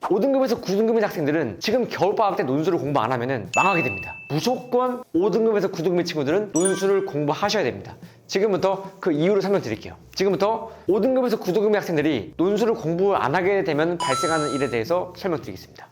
5등급에서 9등급인 학생들은 지금 겨울방학 때 논술을 공부 안 하면 망하게 됩니다. 무조건 5등급에서 9등급의 친구들은 논술을 공부하셔야 됩니다. 지금부터 그 이유를 설명드릴게요. 지금부터 5등급에서 9등급의 학생들이 논술을 공부 안 하게 되면 발생하는 일에 대해서 설명드리겠습니다.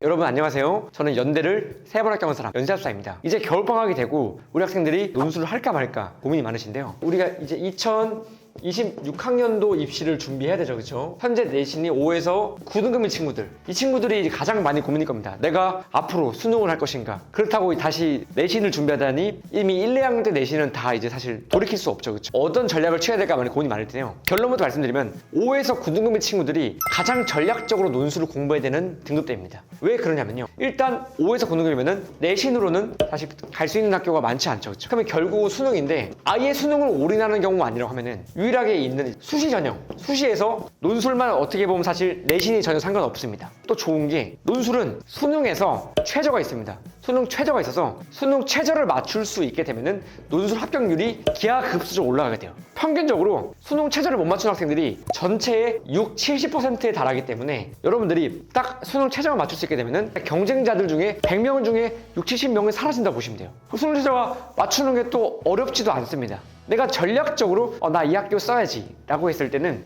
여러분 안녕하세요. 저는 연대를 3번 합격한 사람 연세합사입니다. 이제 겨울방학이 되고 우리 학생들이 논술을 할까 말까 고민이 많으신데요. 우리가 이제 2026학년도 입시를 준비해야 되죠, 그렇죠? 현재 내신이 5에서 9등급인 친구들, 이 친구들이 이제 가장 많이 고민일 겁니다. 내가 앞으로 수능을 할 것인가? 그렇다고 다시 내신을 준비하다니 이미 1, 2학년 때 내신은 다 이제 사실 돌이킬 수 없죠, 그렇죠? 어떤 전략을 취해야 될까 많이 고민이 많을 텐데요. 결론부터 말씀드리면 5에서 9등급인 친구들이 가장 전략적으로 논술을 공부해야 되는 등급대입니다. 왜 그러냐면요. 일단 5에서 9등급이면은 내신으로는 사실 갈 수 있는 학교가 많지 않죠, 그렇죠? 그러면 결국 수능인데 아예 수능을 올인하는 경우가 아니라고 하면은 유일하게 있는 수시 전형, 수시에서 논술만 어떻게 보면 사실 내신이 전혀 상관없습니다. 또 좋은 게 논술은 수능에서 최저가 있습니다. 수능 최저가 있어서 수능 최저를 맞출 수 있게 되면은 논술 합격률이 기하급수적으로 올라가게 돼요. 평균적으로 수능 최저를 못 맞춘 학생들이 전체의 70%에 달하기 때문에 여러분들이 딱 수능 최저만 맞출 수 있게 되면은 경쟁자들 중에 100명 중에 60, 70명이 사라진다고 보시면 돼요. 수능 최저가 맞추는 게 또 어렵지도 않습니다. 내가 전략적으로 나 이 학교 써야지 라고 했을 때는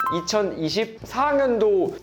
2024학년도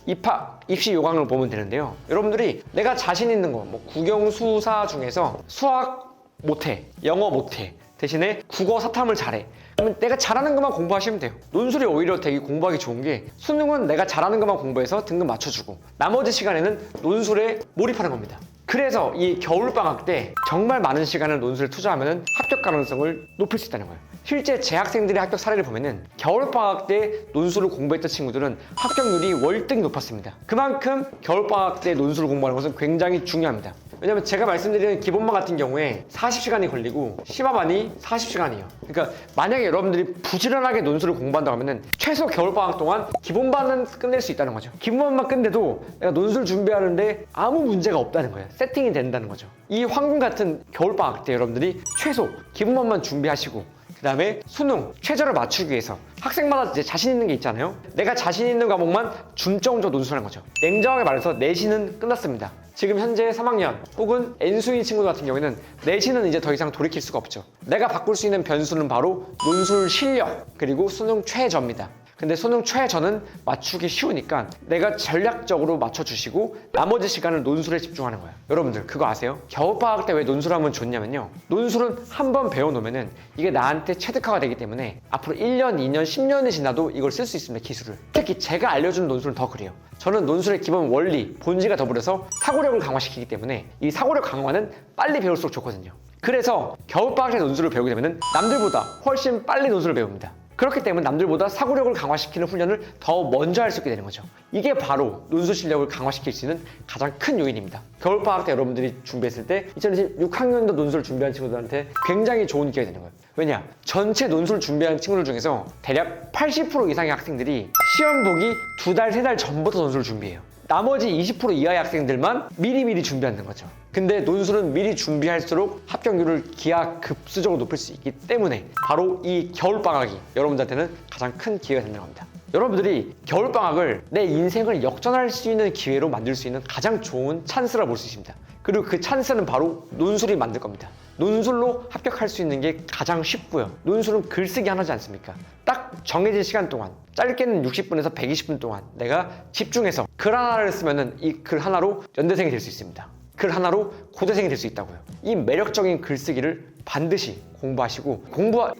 입시 요강을 보면 되는데요. 여러분들이 내가 자신 있는 거 국영수사 중에서 수학 못해, 영어 못해, 대신에 국어 사탐을 잘해. 그러면 내가 잘하는 것만 공부하시면 돼요. 논술이 오히려 되게 공부하기 좋은 게 수능은 내가 잘하는 것만 공부해서 등급 맞춰주고 나머지 시간에는 논술에 몰입하는 겁니다. 그래서 이 겨울방학 때 정말 많은 시간을 논술에 투자하면 합격 가능성을 높일 수 있다는 거예요. 실제 제 학생들의 합격 사례를 보면은 겨울방학 때 논술을 공부했던 친구들은 합격률이 월등히 높았습니다. 그만큼 겨울방학 때 논술을 공부하는 것은 굉장히 중요합니다. 왜냐면 제가 말씀드리는 기본반 같은 경우에 40시간이 걸리고 심화반이 40시간이에요. 그러니까 만약에 여러분들이 부지런하게 논술을 공부한다고 하면은 최소 겨울방학 동안 기본반은 끝낼 수 있다는 거죠. 기본반만 끝내도 내가 논술 준비하는데 아무 문제가 없다는 거예요. 세팅이 된다는 거죠. 이 황금 같은 겨울방학 때 여러분들이 최소 기본반만 준비하시고 그 다음에 수능 최저를 맞추기 위해서 학생마다 이제 자신 있는 게 있잖아요. 내가 자신 있는 과목만 중점적으로 논술하는 거죠. 냉정하게 말해서 내신은 끝났습니다. 지금 현재 3학년 혹은 N수인 친구들 같은 경우에는 내신은 이제 더 이상 돌이킬 수가 없죠. 내가 바꿀 수 있는 변수는 바로 논술 실력 그리고 수능 최저입니다. 근데 수능 최저는 맞추기 쉬우니까 내가 전략적으로 맞춰주시고 나머지 시간을 논술에 집중하는 거예요. 여러분들 그거 아세요? 겨울방학 때 왜 논술하면 좋냐면요. 논술은 한번 배워놓으면은 이게 나한테 체득화가 되기 때문에 앞으로 1년, 2년, 10년이 지나도 이걸 쓸 수 있습니다. 기술을. 특히 제가 알려주는 논술은 더 그래요. 저는 논술의 기본 원리, 본질과 더불어서 사고력을 강화시키기 때문에 이 사고력 강화는 빨리 배울수록 좋거든요. 그래서 겨울방학 때 논술을 배우게 되면 남들보다 훨씬 빨리 논술을 배웁니다. 그렇기 때문에 남들보다 사고력을 강화시키는 훈련을 더 먼저 할 수 있게 되는 거죠. 이게 바로 논술 실력을 강화시킬 수 있는 가장 큰 요인입니다. 겨울방학 때 여러분들이 준비했을 때 2026학년도 논술을 준비한 친구들한테 굉장히 좋은 기회가 되는 거예요. 왜냐? 전체 논술 준비한 친구들 중에서 대략 80% 이상의 학생들이 시험 보기 2달, 3달 전부터 논술을 준비해요. 나머지 20% 이하의 학생들만 미리미리 준비하는 거죠. 근데 논술은 미리 준비할수록 합격률을 기하급수적으로 높일 수 있기 때문에 바로 이 겨울방학이 여러분들한테는 가장 큰 기회가 된다는 겁니다. 여러분들이 겨울방학을 내 인생을 역전할 수 있는 기회로 만들 수 있는 가장 좋은 찬스라 볼 수 있습니다. 그리고 그 찬스는 바로 논술이 만들 겁니다. 논술로 합격할 수 있는 게 가장 쉽고요. 논술은 글쓰기 하나지 않습니까? 딱 정해진 시간 동안 짧게는 60분에서 120분 동안 내가 집중해서 글 하나를 쓰면은 이 글 하나로 연대생이 될 수 있습니다. 글 하나로 고대생이 될 수 있다고요. 이 매력적인 글쓰기를 반드시 공부하시고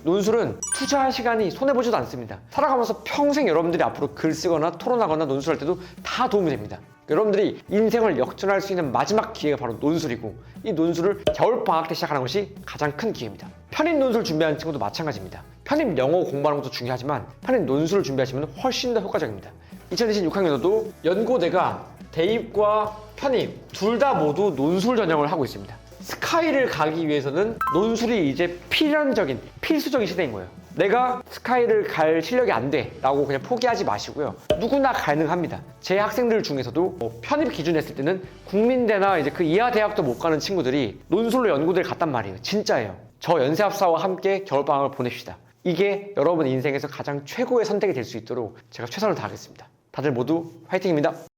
논술은 투자할 시간이 손해보지도 않습니다. 살아가면서 평생 여러분들이 앞으로 글 쓰거나 토론하거나 논술할 때도 다 도움이 됩니다. 여러분들이 인생을 역전할 수 있는 마지막 기회가 바로 논술이고 이 논술을 겨울방학 때 시작하는 것이 가장 큰 기회입니다. 편입 논술 준비하는 친구도 마찬가지입니다. 편입 영어 공부하는 것도 중요하지만 편입 논술을 준비하시면 훨씬 더 효과적입니다. 2026학년도도 연고대가 대입과 편입 둘 다 모두 논술 전형을 하고 있습니다. 스카이를 가기 위해서는 논술이 이제 필수적인 시대인 거예요. 내가 스카이를 갈 실력이 안 돼 라고 그냥 포기하지 마시고요. 누구나 가능합니다. 제 학생들 중에서도 편입 기준 했을 때는 국민대나 이제 그 이하 대학도 못 가는 친구들이 논술로 연고대를 갔단 말이에요. 진짜예요. 저 연세합사와 함께 겨울방학을 보냅시다. 이게 여러분 인생에서 가장 최고의 선택이 될 수 있도록 제가 최선을 다하겠습니다. 다들 모두 화이팅입니다.